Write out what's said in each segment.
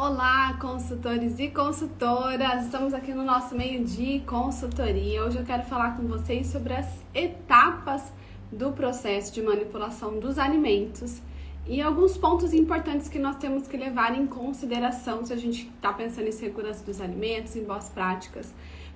Olá, consultores e consultoras! Estamos aqui no nosso meio de consultoria. Hoje eu quero falar com vocês sobre as etapas do processo de manipulação dos alimentos e alguns pontos importantes que nós temos que levar em consideração se a gente está pensando em segurança dos alimentos, em boas práticas,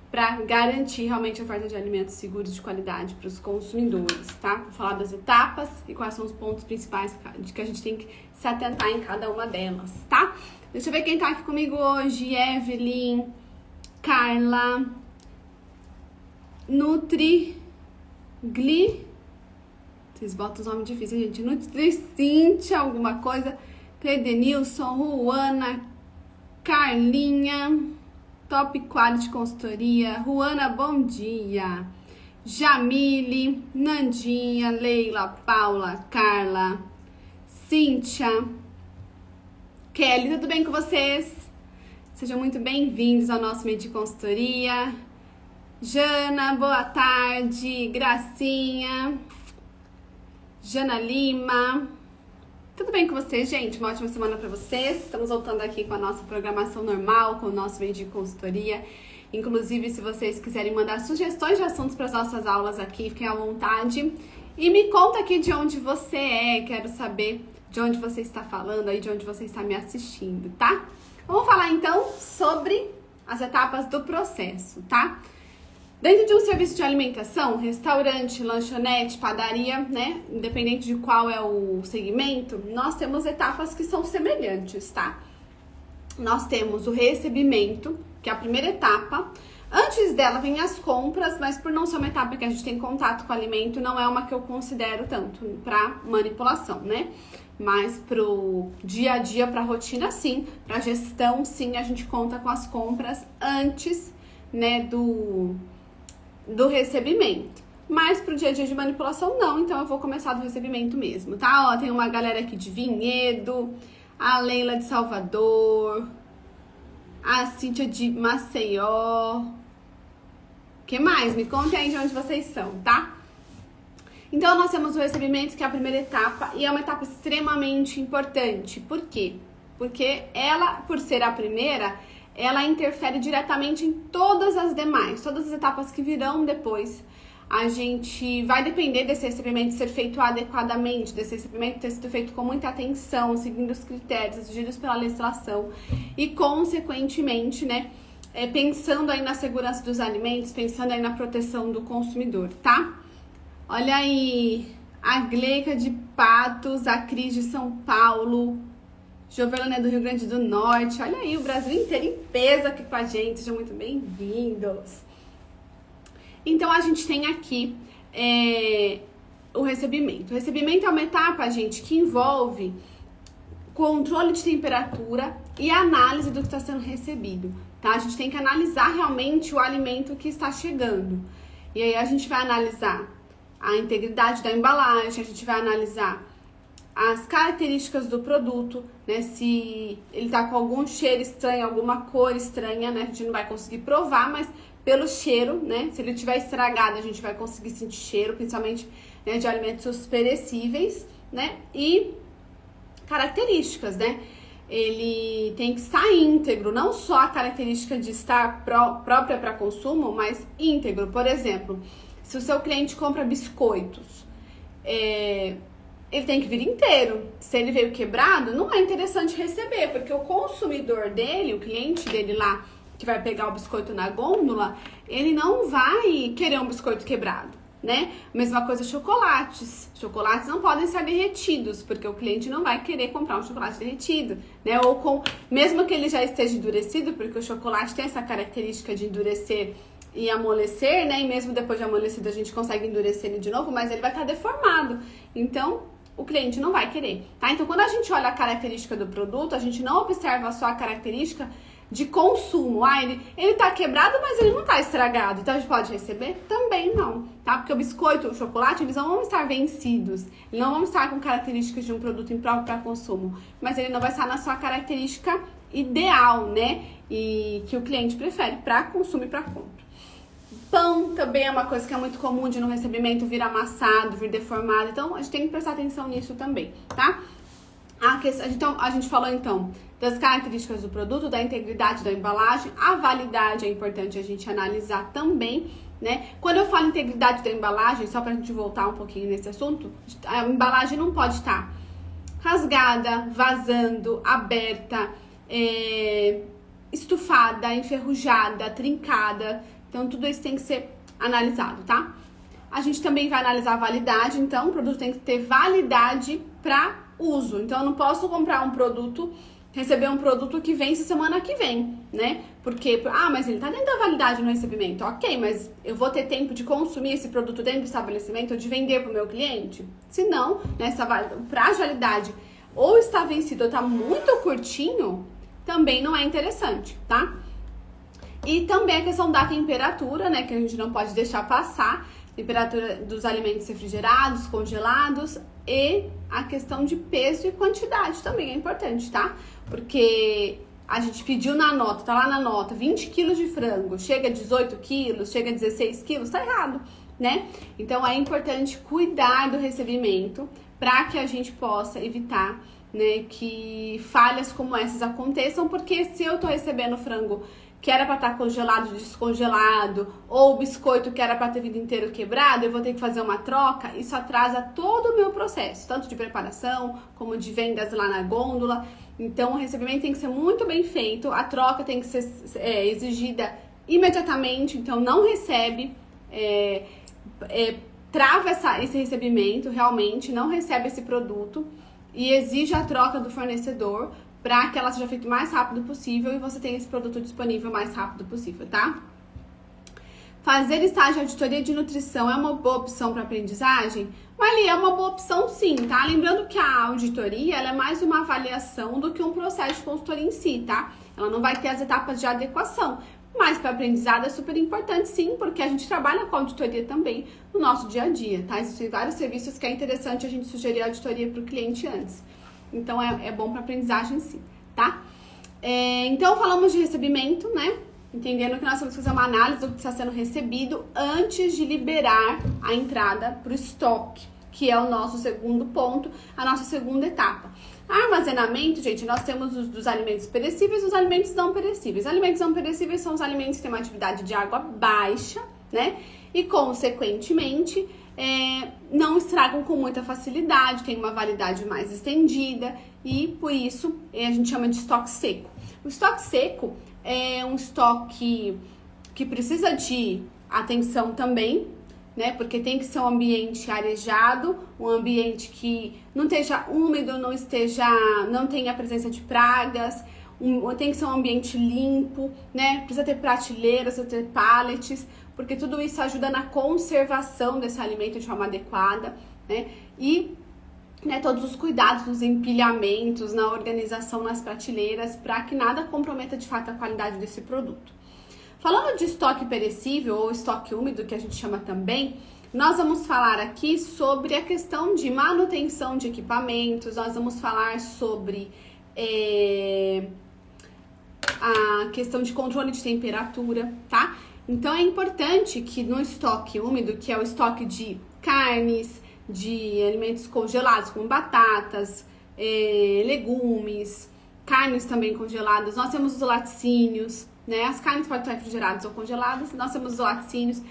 para garantir realmente a oferta de alimentos seguros de qualidade para os consumidores, tá? Vou falar das etapas e quais são os pontos principais de que a gente tem que se atentar em cada uma delas, tá? Deixa eu ver quem tá aqui comigo hoje. Evelyn, Carla, Nutri, Gli. Vocês botam os nomes difíceis, gente. Nutri, Cíntia, alguma coisa. Cledenilson, Ruana, Carlinha, Top Quality Consultoria. Ruana, bom dia. Jamile, Nandinha, Leila, Paula, Carla, Cíntia, Kelly, tudo bem com vocês? Sejam muito bem-vindos ao nosso meio de consultoria. Jana, boa tarde. Gracinha, Jana Lima, tudo bem com vocês, gente? Uma ótima semana para vocês. Estamos voltando aqui com a nossa programação normal, com o nosso meio de consultoria. Inclusive, se vocês quiserem mandar sugestões de assuntos para as nossas aulas aqui, fiquem à vontade. E me conta aqui de onde você é, quero saber de onde você está falando aí, de onde você está me assistindo, tá? Vamos falar então sobre as etapas do processo, tá? Dentro de um serviço de alimentação, restaurante, lanchonete, padaria, né? Independente de qual é o segmento, nós temos etapas que são semelhantes, tá? Nós temos o recebimento, que é a primeira etapa. Antes dela vem as compras, mas por não ser uma etapa que a gente tem contato com o alimento, não é uma que eu considero tanto para manipulação, né? Mas pro dia a dia, pra rotina, sim. Pra gestão, sim, a gente conta com as compras antes, né, do recebimento. Mas pro dia a dia de manipulação, não. Então eu vou começar do recebimento mesmo, tá? Ó, tem uma galera aqui de Vinhedo, a Leila de Salvador, a Cíntia de Maceió. Que mais? Me contem aí de onde vocês são, tá? Então, nós temos o recebimento, que é a primeira etapa, e é uma etapa extremamente importante. Por quê? Porque ela, por ser a primeira, ela interfere diretamente em todas as demais, todas as etapas que virão depois. A gente vai depender desse recebimento ser feito adequadamente, desse recebimento ter sido feito com muita atenção, seguindo os critérios exigidos pela legislação e, consequentemente, né, pensando aí na segurança dos alimentos, pensando aí na proteção do consumidor, tá? Olha aí, a Gleica de Patos, a Cris de São Paulo, Jovelana do Rio Grande do Norte. Olha aí, o Brasil inteiro em peso aqui com a gente, sejam muito bem-vindos. Então, a gente tem aqui o recebimento. O recebimento é uma etapa, gente, que envolve controle de temperatura e análise do que está sendo recebido, tá? A gente tem que analisar realmente o alimento que está chegando. E aí, a gente vai analisar a integridade da embalagem, a gente vai analisar as características do produto, né? Se ele tá com algum cheiro estranho, alguma cor estranha, né? A gente não vai conseguir provar, mas pelo cheiro, né? Se ele tiver estragado, a gente vai conseguir sentir cheiro, principalmente, né, de alimentos perecíveis, né? E características, né? Ele tem que estar íntegro, não só a característica de estar própria para consumo, mas íntegro. Por exemplo, se o seu cliente compra biscoitos, ele tem que vir inteiro. Se ele veio quebrado, não é interessante receber, porque o consumidor dele, o cliente dele lá, que vai pegar o biscoito na gôndola, ele não vai querer um biscoito quebrado, né? Mesma coisa chocolates. Chocolates não podem ser derretidos, porque o cliente não vai querer comprar um chocolate derretido, né? Ou mesmo que ele já esteja endurecido, porque o chocolate tem essa característica de endurecer e amolecer, né? E mesmo depois de amolecido a gente consegue endurecer ele de novo, mas ele vai estar deformado. Então, o cliente não vai querer, tá? Então, quando a gente olha a característica do produto, a gente não observa só a característica de consumo. Ele tá quebrado, mas ele não tá estragado. Então, a gente pode receber? Também não, tá? Porque o biscoito, o chocolate, eles não vão estar vencidos. Eles não vão estar com características de um produto impróprio para consumo. Mas ele não vai estar na sua característica ideal, né? E que o cliente prefere para consumo e para compra. Pão também é uma coisa que é muito comum de no recebimento vir amassado, vir deformado. Então, a gente tem que prestar atenção nisso também, tá? Então, a gente falou então das características do produto, da integridade da embalagem, a validade é importante a gente analisar também, né? Quando eu falo integridade da embalagem, só pra gente voltar um pouquinho nesse assunto, a embalagem não pode estar rasgada, vazando, aberta, estufada, enferrujada, trincada. Então, tudo isso tem que ser analisado, tá? A gente também vai analisar a validade, então o produto tem que ter validade para uso. Então, eu não posso comprar um produto, receber um produto que vence semana que vem, né? Porque, mas ele tá dentro da validade no recebimento. Ok, mas eu vou ter tempo de consumir esse produto dentro do estabelecimento ou de vender pro meu cliente? Se não, nessa prazo de validade ou está vencido ou tá muito curtinho, também não é interessante, tá? E também a questão da temperatura, né? Que a gente não pode deixar passar. Temperatura dos alimentos refrigerados, congelados e a questão de peso e quantidade também é importante, tá? Porque a gente pediu na nota, tá lá na nota, 20 quilos de frango, chega a 18 quilos, chega a 16 quilos, tá errado, né? Então é importante cuidar do recebimento para que a gente possa evitar, né, que falhas como essas aconteçam, porque se eu tô recebendo frango que era para estar congelado, descongelado, ou biscoito que era para ter vindo inteiro quebrado, eu vou ter que fazer uma troca, isso atrasa todo o meu processo, tanto de preparação, como de vendas lá na gôndola. Então, o recebimento tem que ser muito bem feito, a troca tem que ser exigida imediatamente, então não recebe, trava esse recebimento, realmente, não recebe esse produto e exige a troca do fornecedor, para que ela seja feita o mais rápido possível e você tenha esse produto disponível o mais rápido possível, tá? Fazer estágio de auditoria de nutrição é uma boa opção para aprendizagem? Mas é uma boa opção sim, tá? Lembrando que a auditoria ela é mais uma avaliação do que um processo de consultoria em si, tá? Ela não vai ter as etapas de adequação, mas para aprendizado é super importante sim, porque a gente trabalha com auditoria também no nosso dia a dia, tá? Existem vários serviços que é interessante a gente sugerir a auditoria para o cliente antes. Então, é bom para aprendizagem sim, tá? Então, falamos de recebimento, né? Entendendo que nós temos que fazer uma análise do que está sendo recebido antes de liberar a entrada para o estoque, que é o nosso segundo ponto, a nossa segunda etapa. Armazenamento, gente, nós temos os dos alimentos perecíveis e os alimentos não perecíveis. Alimentos não perecíveis são os alimentos que têm uma atividade de água baixa, né? E, consequentemente, não estragam com muita facilidade, tem uma validade mais estendida e, por isso, a gente chama de estoque seco. O estoque seco é um estoque que precisa de atenção também, né? Porque tem que ser um ambiente arejado, um ambiente que não esteja úmido, não tenha a presença de pragas, tem que ser um ambiente limpo, né? Precisa ter prateleiras, precisa ter pallets, porque tudo isso ajuda na conservação desse alimento de forma adequada, né? E todos os cuidados nos empilhamentos, na organização nas prateleiras, para que nada comprometa de fato a qualidade desse produto. Falando de estoque perecível ou estoque úmido, que a gente chama também, nós vamos falar aqui sobre a questão de manutenção de equipamentos, nós vamos falar sobre a questão de controle de temperatura, tá? Então, é importante que no estoque úmido, que é o estoque de carnes, de alimentos congelados, como batatas, legumes, carnes também congeladas, nós temos os laticínios, né? As carnes podem estar refrigeradas ou congeladas, nós temos os laticínios.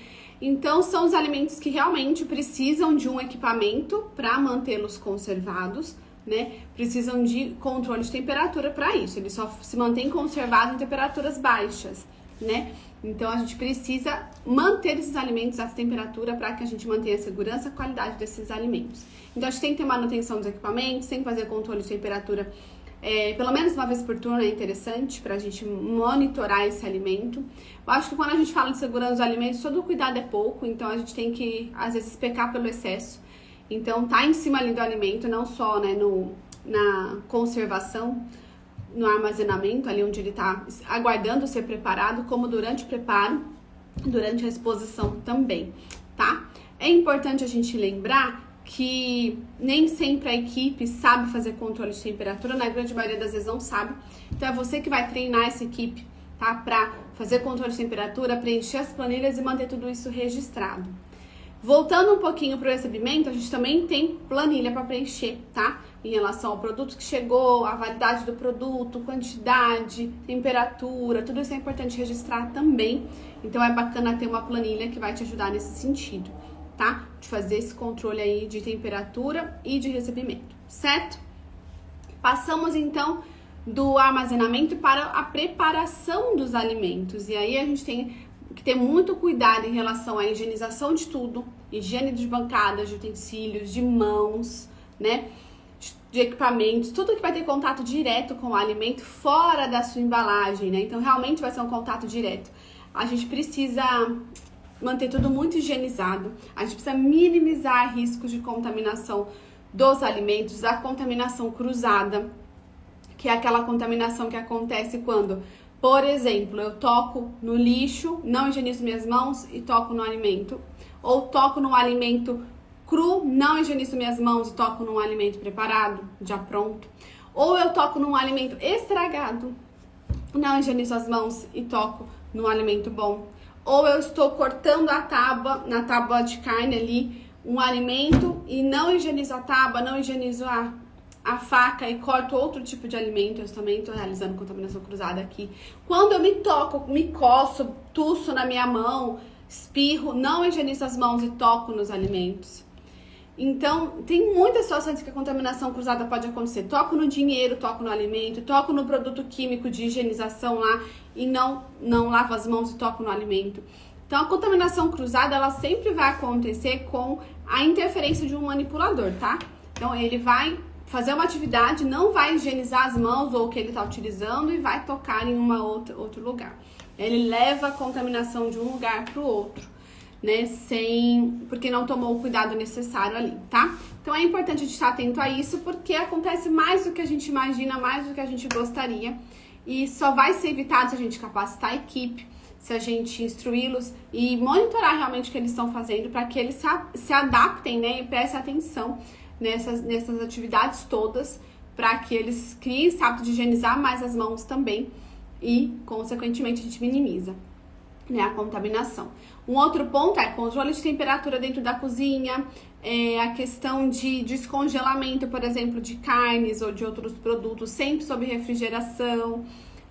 Então, são os alimentos que realmente precisam de um equipamento para mantê-los conservados, né? Precisam de controle de temperatura para isso. Eles só se mantêm conservados em temperaturas baixas, né? Então, a gente precisa manter esses alimentos a essa temperatura para que a gente mantenha a segurança e a qualidade desses alimentos. Então, a gente tem que ter manutenção dos equipamentos, tem que fazer controle de temperatura pelo menos uma vez por turno, é interessante para a gente monitorar esse alimento. Eu acho que quando a gente fala de segurança dos alimentos, todo cuidado é pouco, então a gente tem que, às vezes, pecar pelo excesso. Então, tá em cima ali do alimento, não só, né, na conservação, no armazenamento, ali onde ele está aguardando ser preparado, como durante o preparo, durante a exposição também, tá? É importante a gente lembrar que nem sempre a equipe sabe fazer controle de temperatura, na grande maioria das vezes não sabe. Então, é você que vai treinar essa equipe, tá? Pra fazer controle de temperatura, preencher as planilhas e manter tudo isso registrado. Voltando um pouquinho para o recebimento, a gente também tem planilha para preencher, tá? Em relação ao produto que chegou, a validade do produto, quantidade, temperatura, tudo isso é importante registrar também. Então é bacana ter uma planilha que vai te ajudar nesse sentido, tá? De fazer esse controle aí de temperatura e de recebimento, certo? Passamos então do armazenamento para a preparação dos alimentos. E aí a gente tem que ter muito cuidado em relação à higienização de tudo, higiene de bancadas, de utensílios, de mãos, né? De equipamentos, tudo que vai ter contato direto com o alimento fora da sua embalagem, né? Então realmente vai ser um contato direto. A gente precisa manter tudo muito higienizado. A gente precisa minimizar riscos de contaminação dos alimentos, a contaminação cruzada, que é aquela contaminação que acontece quando, por exemplo, eu toco no lixo, não higienizo minhas mãos e toco no alimento. Ou toco no alimento cru, não higienizo minhas mãos e toco num alimento preparado, já pronto. Ou eu toco num alimento estragado, não higienizo as mãos e toco num alimento bom. Ou eu estou cortando a tábua, na tábua de carne ali, um alimento e não higienizo a tábua, não higienizo a faca e corto outro tipo de alimento. Eu também estou realizando contaminação cruzada aqui. Quando eu me toco, me coço, tuço na minha mão, espirro, não higienizo as mãos e toco nos alimentos. Então, tem muitas situações que a contaminação cruzada pode acontecer. Toco no dinheiro, toco no alimento, toco no produto químico de higienização lá e não lavo as mãos e toco no alimento. Então, a contaminação cruzada, ela sempre vai acontecer com a interferência de um manipulador, tá? Então, ele vai fazer uma atividade, não vai higienizar as mãos ou o que ele está utilizando e vai tocar em outro lugar. Ele leva a contaminação de um lugar para o outro, né? Porque não tomou o cuidado necessário ali, tá? Então é importante a gente estar atento a isso, porque acontece mais do que a gente imagina, mais do que a gente gostaria. E só vai ser evitado se a gente capacitar a equipe, se a gente instruí-los e monitorar realmente o que eles estão fazendo para que eles se adaptem, né? E prestem atenção nessas atividades todas, para que eles criem esse hábito de higienizar mais as mãos também e, consequentemente, a gente minimiza, né, a contaminação. Um outro ponto é controle de temperatura dentro da cozinha, a questão de descongelamento, por exemplo, de carnes ou de outros produtos, sempre sob refrigeração,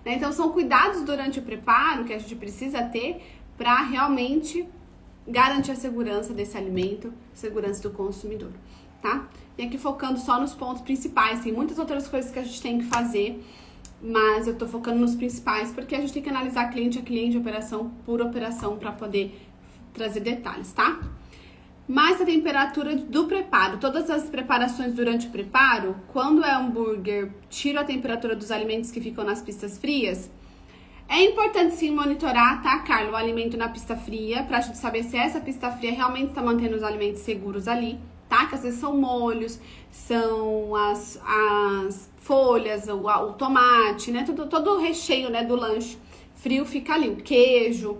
né? Então, são cuidados durante o preparo que a gente precisa ter para realmente garantir a segurança desse alimento, segurança do consumidor, tá? E aqui focando só nos pontos principais, tem muitas outras coisas que a gente tem que fazer, mas eu tô focando nos principais porque a gente tem que analisar cliente a cliente, operação por operação, para poder trazer detalhes, tá? Mas a temperatura do preparo, todas as preparações durante o preparo, quando é hambúrguer, tiro a temperatura dos alimentos que ficam nas pistas frias. É importante sim monitorar, tá, Carla, o alimento na pista fria, pra gente saber se essa pista fria realmente está mantendo os alimentos seguros ali, tá? Que às vezes são molhos, são as folhas, o tomate, né? Todo o recheio, né, do lanche frio fica ali, o queijo.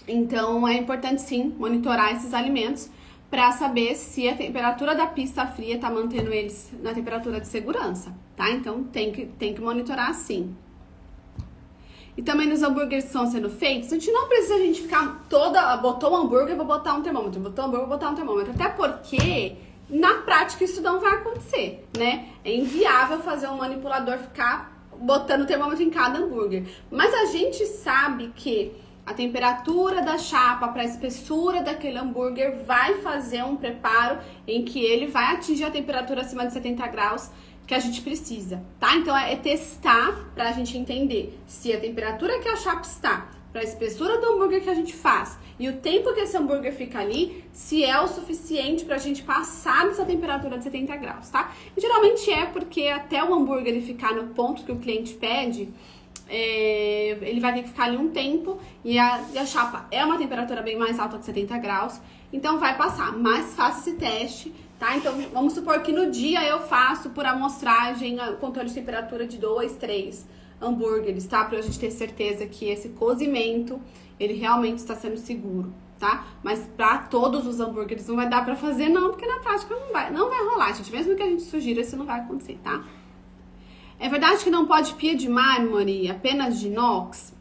Então é importante sim monitorar esses alimentos para saber se a temperatura da pista fria tá mantendo eles na temperatura de segurança, tá? Então tem que monitorar sim. E também nos hambúrgueres que estão sendo feitos, a gente não precisa ficar botou o hambúrguer, vou botar um termômetro, botou o hambúrguer, vou botar um termômetro. Até porque, na prática, isso não vai acontecer, né? É inviável fazer um manipulador ficar botando o termômetro em cada hambúrguer. Mas a gente sabe que a temperatura da chapa para a espessura daquele hambúrguer vai fazer um preparo em que ele vai atingir a temperatura acima de 70 graus, que a gente precisa, tá? Então é testar pra gente entender se a temperatura que a chapa está, pra espessura do hambúrguer que a gente faz e o tempo que esse hambúrguer fica ali, se é o suficiente pra gente passar dessa temperatura de 70 graus, tá? E geralmente é porque até o hambúrguer ele ficar no ponto que o cliente pede, ele vai ter que ficar ali um tempo e a chapa é uma temperatura bem mais alta que 70 graus, então vai passar, mas faça esse teste, tá? Então vamos supor que no dia eu faço por amostragem o controle de temperatura de 2, 3 hambúrgueres, tá? Pra gente ter certeza que esse cozimento ele realmente está sendo seguro, tá? Mas pra todos os hambúrgueres não vai dar pra fazer não, porque na prática não vai rolar, gente. Mesmo que a gente sugira, isso não vai acontecer, tá? É verdade que não pode pia de mármore, apenas de inox?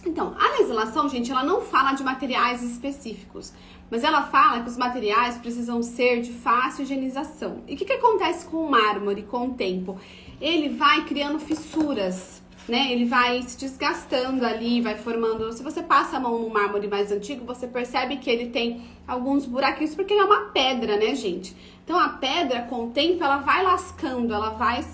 Então, a legislação, gente, ela não fala de materiais específicos, mas ela fala que os materiais precisam ser de fácil higienização. E o que acontece com o mármore com o tempo? Ele vai criando fissuras, né? Ele vai se desgastando ali, vai formando... Se você passa a mão no mármore mais antigo, você percebe que ele tem alguns buraquinhos, porque ele é uma pedra, né, gente? Então, a pedra, com o tempo, ela vai lascando, ela vai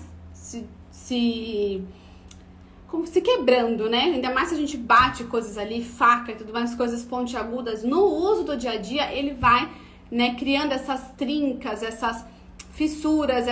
como se quebrando, né? Ainda mais se a gente bate coisas ali, faca e tudo mais, coisas pontiagudas. No uso do dia a dia, ele vai, né, criando essas trincas, essas fissuras,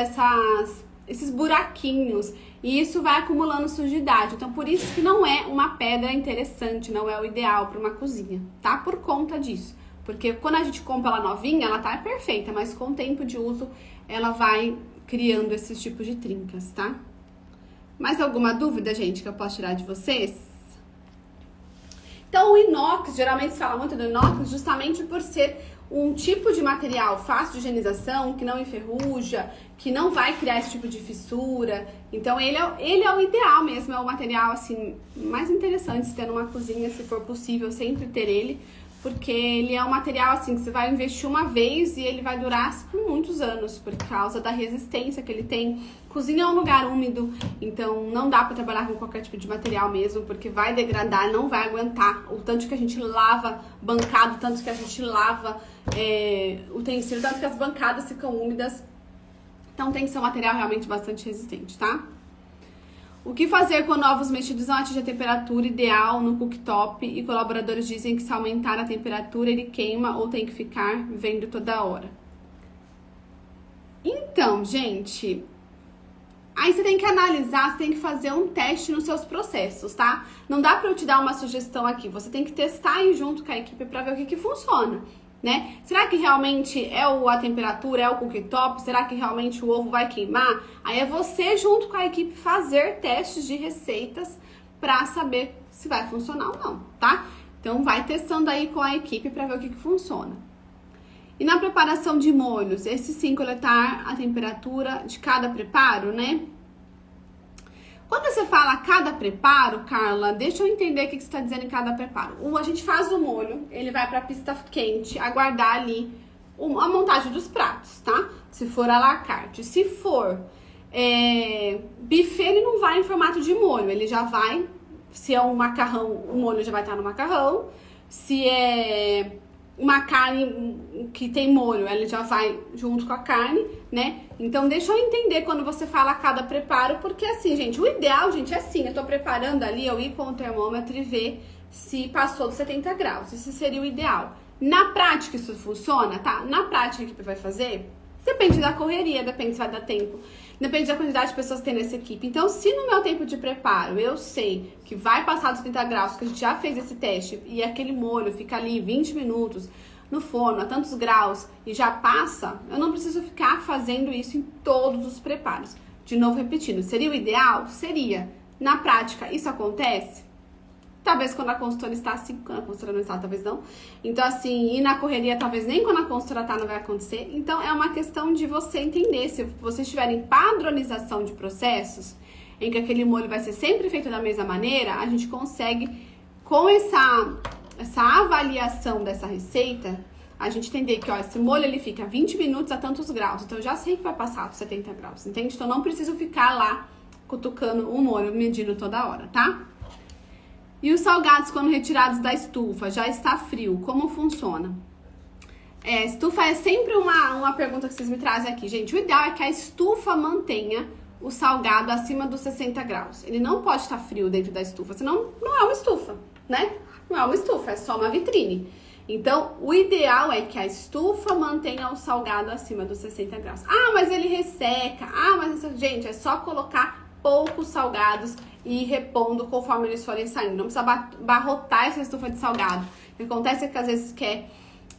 esses buraquinhos. E isso vai acumulando sujidade. Então, por isso que não é uma pedra interessante, não é o ideal para uma cozinha, tá? Por conta disso. Porque quando a gente compra ela novinha, ela tá perfeita, mas com o tempo de uso, ela vai criando esses tipos de trincas, tá? Mais alguma dúvida, gente, que eu posso tirar de vocês? Então, o inox, geralmente se fala muito do inox justamente por ser um tipo de material fácil de higienização, que não enferruja, que não vai criar esse tipo de fissura. Então, ele é o ideal mesmo, é o material, assim, mais interessante se ter numa cozinha, se for possível, sempre ter ele. Porque ele é um material assim que você vai investir uma vez e ele vai durar por muitos anos, por causa da resistência que ele tem. Cozinha é um lugar úmido, então não dá pra trabalhar com qualquer tipo de material mesmo, porque vai degradar, não vai aguentar. O tanto que a gente lava bancada, o tanto que a gente lava utensílio, tanto que as bancadas ficam úmidas. Então tem que ser um material realmente bastante resistente, tá? O que fazer quando ovos mexidos não atingem a temperatura ideal no cooktop e colaboradores dizem que se aumentar a temperatura ele queima ou tem que ficar vendo toda hora? Então, gente, aí você tem que analisar, você tem que fazer um teste nos seus processos, tá? Não dá pra eu te dar uma sugestão aqui, você tem que testar aí junto com a equipe pra ver o que funciona. Né? Será que realmente é a temperatura, é o cooktop? Será que realmente o ovo vai queimar? Aí é você junto com a equipe fazer testes de receitas pra saber se vai funcionar ou não, tá? Então vai testando aí com a equipe pra ver o que funciona. E na preparação de molhos, esse sim coletar a temperatura de cada preparo, né? Quando você fala cada preparo, Carla, deixa eu entender o que você está dizendo em cada preparo. A gente faz o molho, ele vai para a pista quente, aguardar ali a montagem dos pratos, tá? Se for à la carte. Se for buffet, ele não vai em formato de molho, ele já vai, se é um macarrão, o molho já vai estar no macarrão. Se é uma carne que tem molho, ela já vai junto com a carne, né? Então, deixa eu entender quando você fala cada preparo, porque assim, gente, o ideal, gente, é assim, eu tô preparando ali, eu ir com o termômetro e ver se passou dos 70 graus, isso seria o ideal. Na prática, isso funciona, tá? Na prática, o que vai fazer? Depende da correria, depende se vai dar tempo, depende da quantidade de pessoas que tem nessa equipe. Então, se no meu tempo de preparo eu sei que vai passar dos 70 graus, que a gente já fez esse teste, e aquele molho fica ali 20 minutos no forno a tantos graus e já passa, eu não preciso ficar fazendo isso em todos os preparos. De novo, repetindo, seria o ideal? Seria. Na prática, isso acontece? Talvez quando a consultora está assim, quando a consultora não está, talvez não. Então, assim, e na correria, talvez nem quando a consultora está não vai acontecer. Então, é uma questão de você entender. Se vocês tiverem padronização de processos, em que aquele molho vai ser sempre feito da mesma maneira, a gente consegue, com essa avaliação dessa receita, a gente entender que, ó, esse molho ele fica 20 minutos a tantos graus. Então, eu já sei que vai passar dos 70 graus, entende? Então, não preciso ficar lá cutucando o molho, medindo toda hora, tá? E os salgados, quando retirados da estufa, já está frio, como funciona? Estufa é sempre uma pergunta que vocês me trazem aqui. Gente, o ideal é que a estufa mantenha o salgado acima dos 60 graus. Ele não pode estar frio dentro da estufa, senão não é uma estufa, né? Não é uma estufa, é só uma vitrine. Então, o ideal é que a estufa mantenha o salgado acima dos 60 graus. Ah, mas ele resseca. Ah, mas... Gente, é só colocar poucos salgados e ir repondo conforme eles forem saindo. Não precisa abarrotar essa estufa de salgado. O que acontece é que às vezes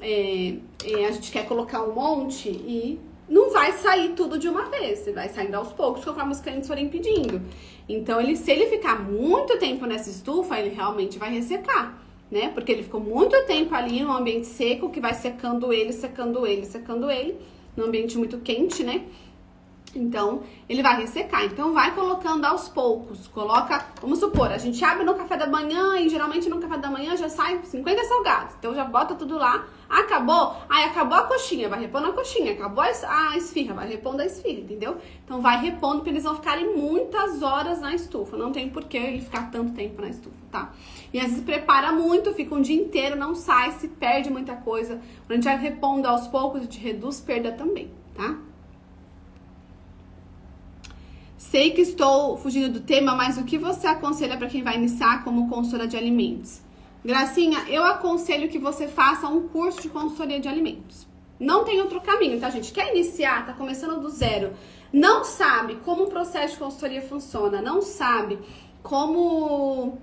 a gente quer colocar um monte e não vai sair tudo de uma vez. Você vai saindo aos poucos conforme os clientes forem pedindo. Então, se ele ficar muito tempo nessa estufa, ele realmente vai ressecar, né? Porque ele ficou muito tempo ali no ambiente seco, que vai secando ele, secando ele, secando ele, num ambiente muito quente, né? Então, ele vai ressecar. Então, vai colocando aos poucos. Coloca, vamos supor, a gente abre no café da manhã e geralmente no café da manhã já sai 50 salgados. Então, já bota tudo lá. Acabou? Aí, acabou a coxinha, vai repondo a coxinha. Acabou a esfirra, vai repondo a esfirra, entendeu? Então, vai repondo porque eles vão ficarem muitas horas na estufa. Não tem porquê ele ficar tanto tempo na estufa, tá? E às vezes prepara muito, fica um dia inteiro, não sai, se perde muita coisa. Quando a gente vai repondo aos poucos, a gente reduz perda também, tá? Sei que estou fugindo do tema, mas o que você aconselha para quem vai iniciar como consultora de alimentos? Gracinha, eu aconselho que você faça um curso de consultoria de alimentos. Não tem outro caminho, tá, gente? Quer iniciar, tá começando do zero, não sabe como o processo de consultoria funciona, não sabe como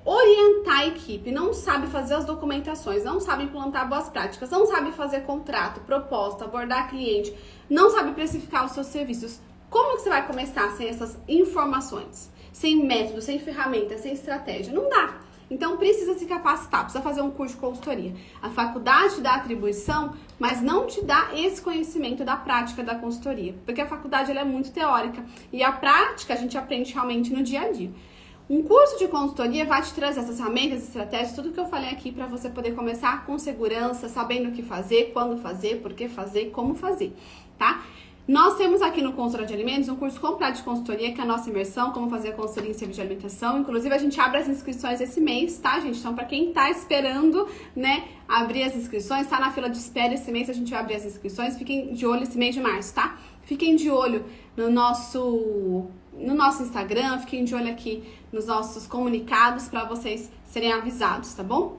orientar a equipe, não sabe fazer as documentações, não sabe implantar boas práticas, não sabe fazer contrato, proposta, abordar cliente, não sabe precificar os seus serviços. Como que você vai começar sem essas informações? Sem método, sem ferramenta, sem estratégia? Não dá. Então, precisa se capacitar, precisa fazer um curso de consultoria. A faculdade te dá atribuição, mas não te dá esse conhecimento da prática da consultoria. Porque a faculdade ela é muito teórica e a prática a gente aprende realmente no dia a dia. Um curso de consultoria vai te trazer essas ferramentas, estratégias, tudo que eu falei aqui para você poder começar com segurança, sabendo o que fazer, quando fazer, por que fazer, como fazer, tá? Nós temos aqui no Consultora de Alimentos um curso completo de consultoria, que é a nossa imersão, como fazer a consultoria em serviço de alimentação. Inclusive, a gente abre as inscrições esse mês, tá, gente? Então, para quem tá esperando, né, abrir as inscrições, tá na fila de espera esse mês, a gente vai abrir as inscrições. Fiquem de olho esse mês de março, tá? Fiquem de olho no nosso Instagram, fiquem de olho aqui nos nossos comunicados para vocês serem avisados, tá bom?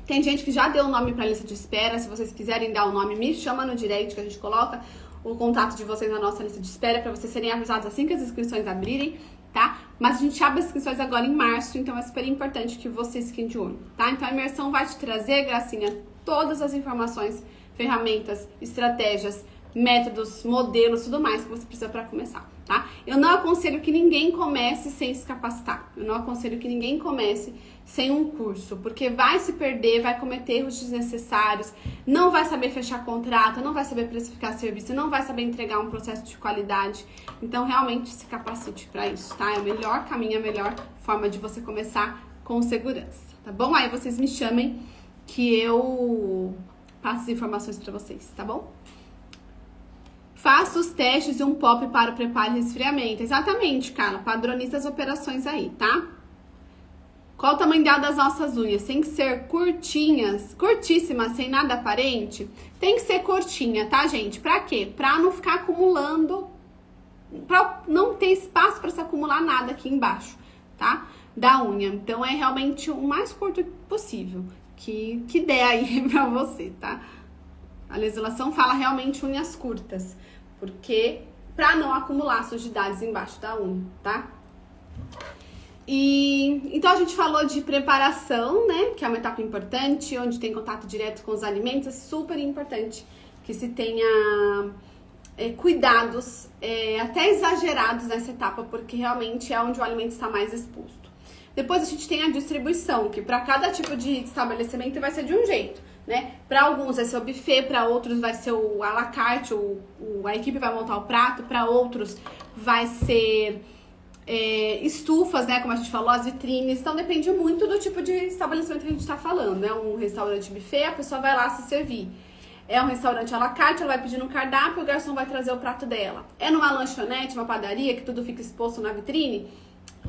Tem gente que já deu o nome para lista de espera. Se vocês quiserem dar o nome, me chama no direct que a gente coloca o contato de vocês na nossa lista de espera para vocês serem avisados assim que as inscrições abrirem, tá? Mas a gente abre as inscrições agora em março, então é super importante que vocês fiquem de olho, tá? Então a imersão vai te trazer, Gracinha, todas as informações, ferramentas, estratégias, métodos, modelos, tudo mais que você precisa para começar, tá? Eu não aconselho que ninguém comece sem se capacitar. Eu não aconselho que ninguém comece sem um curso, porque vai se perder, vai cometer erros desnecessários, não vai saber fechar contrato, não vai saber precificar serviço, não vai saber entregar um processo de qualidade. Então, realmente se capacite para isso, tá? É o melhor caminho, a melhor forma de você começar com segurança, tá bom? Aí vocês me chamem que eu passo as informações para vocês, tá bom? Faça os testes de um pop para o preparo e resfriamento. Exatamente, Carla. Padroniza as operações aí, tá? Qual o tamanho ideal das nossas unhas? Tem que ser curtinhas, curtíssimas, sem nada aparente? Tem que ser curtinha, tá, gente? Pra quê? Pra não ficar acumulando, pra não ter espaço pra se acumular nada aqui embaixo, tá? Da unha. Então, é realmente o mais curto possível que der aí pra você, tá? A legislação fala realmente unhas curtas, porque pra não acumular sujidades embaixo da unha, tá? E então a gente falou de preparação, né? Que é uma etapa importante, onde tem contato direto com os alimentos. É super importante que se tenha cuidados até exagerados nessa etapa, porque realmente é onde o alimento está mais exposto. Depois a gente tem a distribuição, que para cada tipo de estabelecimento vai ser de um jeito, né? Para alguns vai ser o buffet, para outros vai ser o à la carte, a equipe vai montar o prato, para outros vai ser estufas, né? Como a gente falou, as vitrines. Então depende muito do tipo de estabelecimento que a gente está falando. É um restaurante buffet, a pessoa vai lá se servir. É um restaurante à la carte, ela vai pedir no cardápio, o garçom vai trazer o prato dela. É numa lanchonete, uma padaria, que tudo fica exposto na vitrine,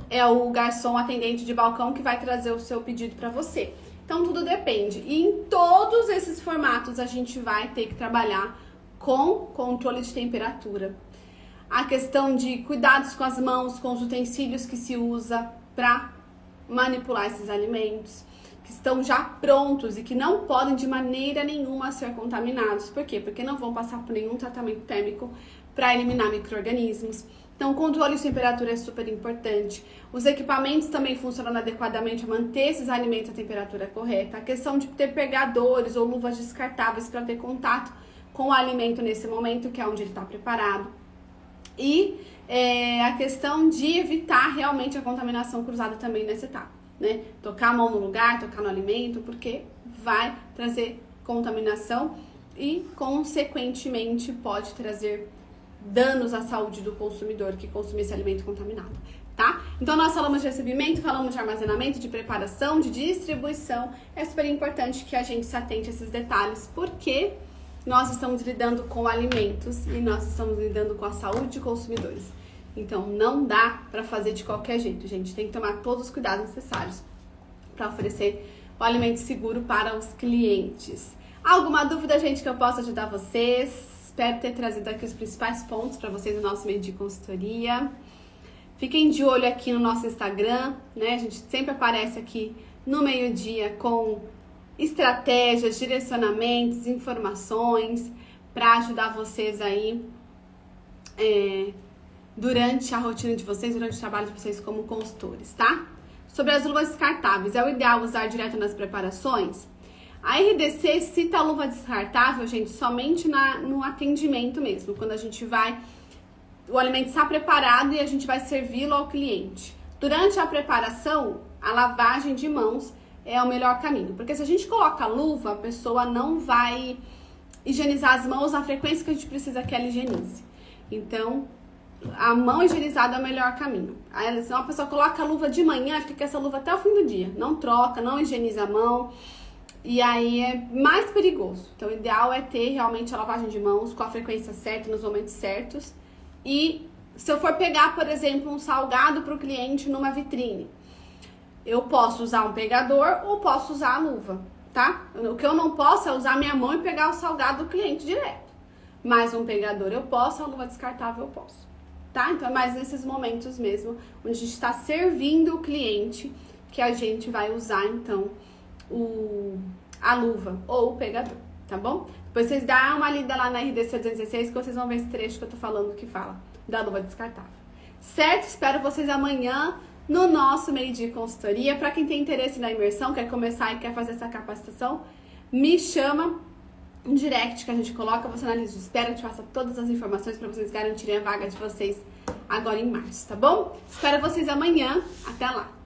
é o garçom atendente de balcão que vai trazer o seu pedido para você. Então tudo depende. E em todos esses formatos a gente vai ter que trabalhar com controle de temperatura. A questão de cuidados com as mãos, com os utensílios que se usa para manipular esses alimentos, que estão já prontos e que não podem de maneira nenhuma ser contaminados. Por quê? Porque não vão passar por nenhum tratamento térmico para eliminar micro-organismos. Então, o controle de temperatura é super importante. Os equipamentos também funcionam adequadamente a manter esses alimentos à temperatura correta. A questão de ter pegadores ou luvas descartáveis para ter contato com o alimento nesse momento, que é onde ele está preparado. E a questão de evitar realmente a contaminação cruzada também nessa etapa, né? Tocar a mão no lugar, tocar no alimento, porque vai trazer contaminação e, consequentemente, pode trazer danos à saúde do consumidor que consumir esse alimento contaminado, tá? Então nós falamos de recebimento, falamos de armazenamento, de preparação, de distribuição. É super importante que a gente se atente a esses detalhes, porque nós estamos lidando com alimentos e nós estamos lidando com a saúde de consumidores. Então não dá para fazer de qualquer jeito, gente. Tem que tomar todos os cuidados necessários para oferecer o alimento seguro para os clientes. Alguma dúvida, gente, que eu possa ajudar vocês? Espero ter trazido aqui os principais pontos para vocês no nosso meio de consultoria. Fiquem de olho aqui no nosso Instagram, né? A gente sempre aparece aqui no meio-dia com estratégias, direcionamentos, informações para ajudar vocês aí durante a rotina de vocês, durante o trabalho de vocês como consultores, tá? Sobre as luvas descartáveis, é o ideal usar direto nas preparações? A RDC cita a luva descartável, gente, somente no atendimento mesmo, quando a gente vai, o alimento está preparado e a gente vai servi-lo ao cliente. Durante a preparação, a lavagem de mãos é o melhor caminho, porque se a gente coloca a luva, a pessoa não vai higienizar as mãos na frequência que a gente precisa que ela higienize. Então, a mão higienizada é o melhor caminho. Aí, se uma pessoa coloca a luva de manhã, fica com essa luva até o fim do dia, não troca, não higieniza a mão. E aí é mais perigoso. Então, o ideal é ter realmente a lavagem de mãos com a frequência certa, nos momentos certos. E se eu for pegar, por exemplo, um salgado para o cliente numa vitrine, eu posso usar um pegador ou posso usar a luva, tá? O que eu não posso é usar minha mão e pegar o salgado do cliente direto. Mas um pegador eu posso, a luva descartável eu posso, tá? Então, é mais nesses momentos mesmo, onde a gente está servindo o cliente, que a gente vai usar, então, a luva ou o pegador, tá bom? Depois vocês dão uma lida lá na RDC 216 que vocês vão ver esse trecho que eu tô falando que fala da luva descartável. Certo? Espero vocês amanhã no nosso meio de consultoria. Para quem tem interesse na imersão, quer começar e quer fazer essa capacitação, me chama um direct que a gente coloca, você analisa, espero que eu te faça todas as informações para vocês garantirem a vaga de vocês agora em março, tá bom? Espero vocês amanhã. Até lá!